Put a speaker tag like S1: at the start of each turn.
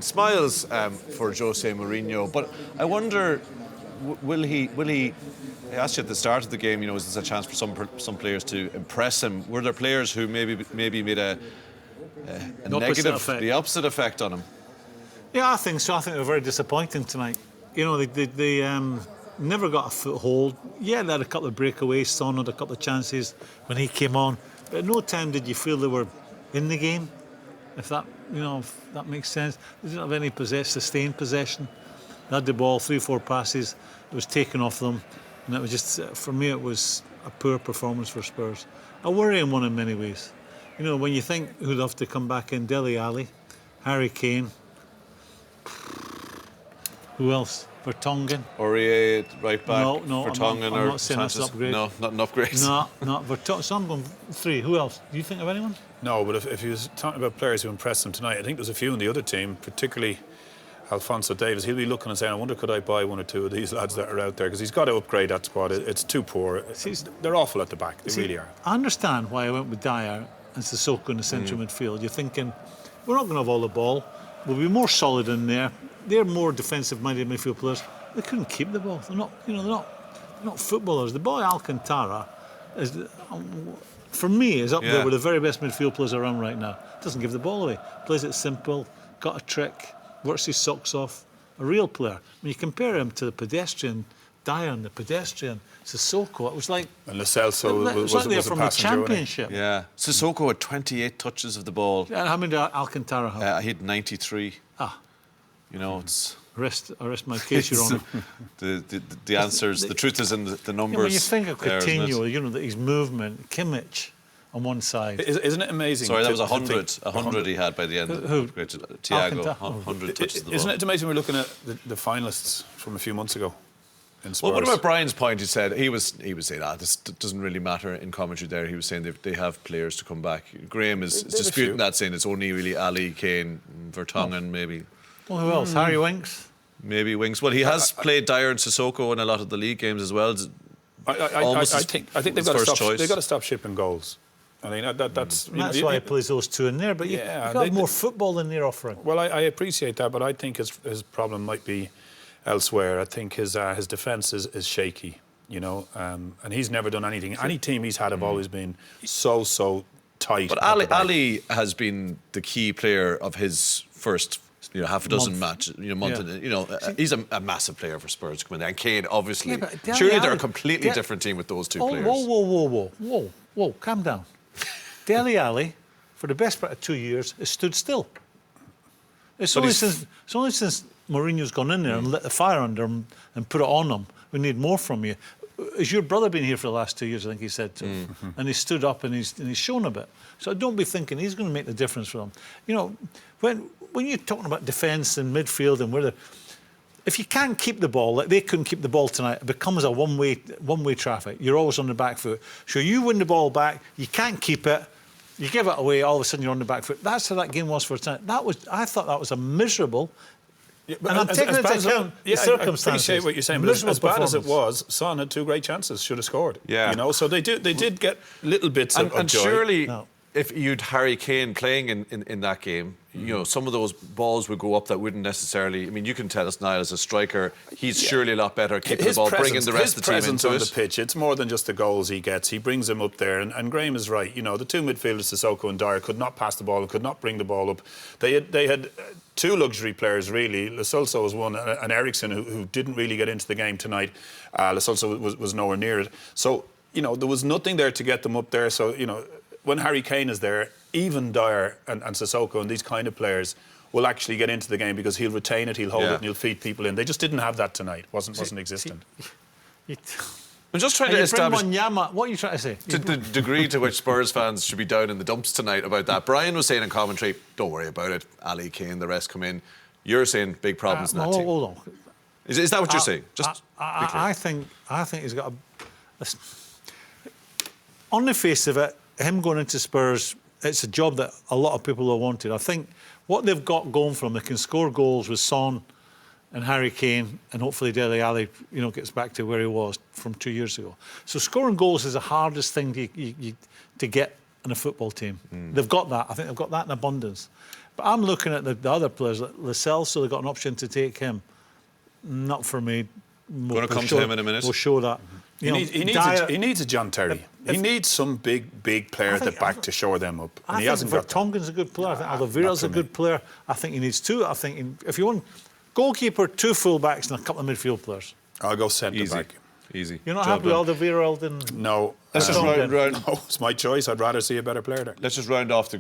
S1: smiles for Jose Mourinho, but I wonder, will he? I asked you at the start of the game. Is this a chance for some players to impress him? Were there players who maybe made a negative, the opposite effect on him?
S2: Yeah, I think so. I think they were very disappointing tonight. They never got a foothold. Yeah, they had a couple of breakaways. Son had a couple of chances when he came on, but at no time did you feel they were in the game. If that makes sense. They didn't have any sustained possession. They had the ball, 3-4 passes. It was taken off them, and it was just, for me, it was a poor performance for Spurs. A worrying one in many ways. When you think who'd have to come back in, Dele Alli, Harry Kane. Who else? Vertonghen.
S1: Aurier, right back.
S2: No,
S1: Vertonghen
S2: I'm not saying that's an upgrade.
S1: No, not an upgrade.
S2: No, not Vertonghen. So I'm going 3. Who else? Do you think of anyone?
S3: No, but if you was talking about players who impressed him tonight, I think there's a few in the other team, particularly Alphonso Davies. He'll be looking and saying, I wonder, could I buy one or two of these lads that are out there? Because he's got to upgrade that squad. It's too poor. They're awful at the back. They really are.
S2: I understand why I went with Dier and Sissoko in the central midfield. You're thinking, we're not going to have all the ball. We'll be more solid in there. They're more defensive-minded midfield players. They couldn't keep the ball. They're not footballers. The boy Alcantara is, for me, is up there with the very best midfield players around right now. Doesn't give the ball away. Plays it simple. Got a trick. Works his socks off. A real player. When you compare him to the pedestrian Dier and the pedestrian Sissoko, it was like...
S3: And the Celso was
S2: like they're
S3: a
S2: from the Championship.
S1: Yeah. Sissoko had 28 touches of the ball.
S2: Yeah, and how many did Alcantara have?
S1: He had 93. It's...
S2: I rest my case, Your Honour.
S1: the answers, the truth is in the numbers.
S2: When you think of Coutinho, his movement, Kimmich on one side.
S3: Isn't it amazing?
S1: Sorry, that was 100 he had by the end.
S2: Who?
S1: Thiago, 100 touches of the ball.
S3: Isn't it amazing we're looking at the finalists from a few months ago in Spurs?
S1: Well, what about Brian's point? He said he was saying, this doesn't really matter in commentary there. He was saying they have players to come back. Graeme is disputing that, saying it's only really Ali, Kane, Vertonghen, maybe.
S2: Well, who else? Harry Winks?
S1: Maybe Winks. Well, he has played Dier and Sissoko in a lot of the league games as well.
S3: I think they've got to stop. They've got to stop shipping goals. I mean that's
S2: why he plays those two in there. But you've got more football than they're offering.
S3: Well, I appreciate that, but I think his problem might be elsewhere. I think his defence is shaky. And he's never done anything. Any team he's had have always been so tight.
S1: But Ali has been the key player of his first. Half a dozen matches, he's a massive player for Spurs to come in there. And Kane, obviously. Yeah, surely they're a completely different team with those two players.
S2: Whoa, calm down. Dele Alli, for the best part of 2 years, has stood still. It's only since Mourinho's gone in there and lit the fire under him and put it on him. We need more from you. Has your brother been here for the last 2 years, I think he said to him. And he stood up and he's shown a bit. So don't be thinking he's going to make the difference for them. When you're talking about defence and midfield and if you can't keep the ball, like they couldn't keep the ball tonight, it becomes a one-way traffic. You're always on the back foot. So you win the ball back, you can't keep it, you give it away, all of a sudden you're on the back foot. That's how that game was for tonight. I thought that was a miserable...
S3: Yeah,
S2: and I'm taking into account the circumstances.
S3: I appreciate what you're saying, but as bad as it was, Son had 2 great chances, should have scored.
S1: Yeah.
S3: So they did get little bits of joy.
S1: And surely, if you'd Harry Kane playing in that game, some of those balls would go up that wouldn't necessarily... I mean, you can tell us, Niall, as a striker, he's surely a lot better keeping the ball, bringing the rest of the team into it.
S3: His presence on the pitch, it's more than just the goals he gets. He brings them up there, and Graeme is right. The two midfielders, Sissoko and Dier, could not pass the ball and could not bring the ball up. They had 2 luxury players, really. Celso was one, and Eriksen, who didn't really get into the game tonight. Celso was nowhere near it. So, there was nothing there to get them up there. So, when Harry Kane is there, even Dier and Sissoko and these kind of players will actually get into the game because he'll retain it, he'll hold it, and he'll feed people in. They just didn't have that tonight. Wasn't existent.
S1: I'm just trying to establish...
S2: What are you trying to say?
S1: The degree to which Spurs fans should be down in the dumps tonight about that. Brian was saying in commentary, don't worry about it. Ali, Kane, the rest come in. You're saying big problems in that team.
S2: Hold on.
S1: Is that what you're saying?
S2: I think he's got a... On the face of it, him going into Spurs, it's a job that a lot of people have wanted. I think what they've got going for them, they can score goals with Son and Harry Kane, and hopefully Dele Alli, gets back to where he was from 2 years ago. So scoring goals is the hardest thing to get in a football team. They've got that. I think they've got that in abundance. But I'm looking at the other players, like Celso, they've got an option to take him. Not for me.
S1: Going to come to him in a minute.
S2: We'll show that.
S3: He needs a John Terry. He needs some big player at the back to shore them up. And he hasn't got that.
S2: Vertonghen's a good player. I think Alderweireld's a good player. I think he needs two. I think if you want goalkeeper, 2 full-backs and a couple of midfield players.
S3: I'll go centre-back.
S1: Easy.
S2: You're not happy with Alderweireld and...
S3: No.
S1: Let's just round.
S3: No, it's my choice. I'd rather see a better player there.
S1: Let's just round off the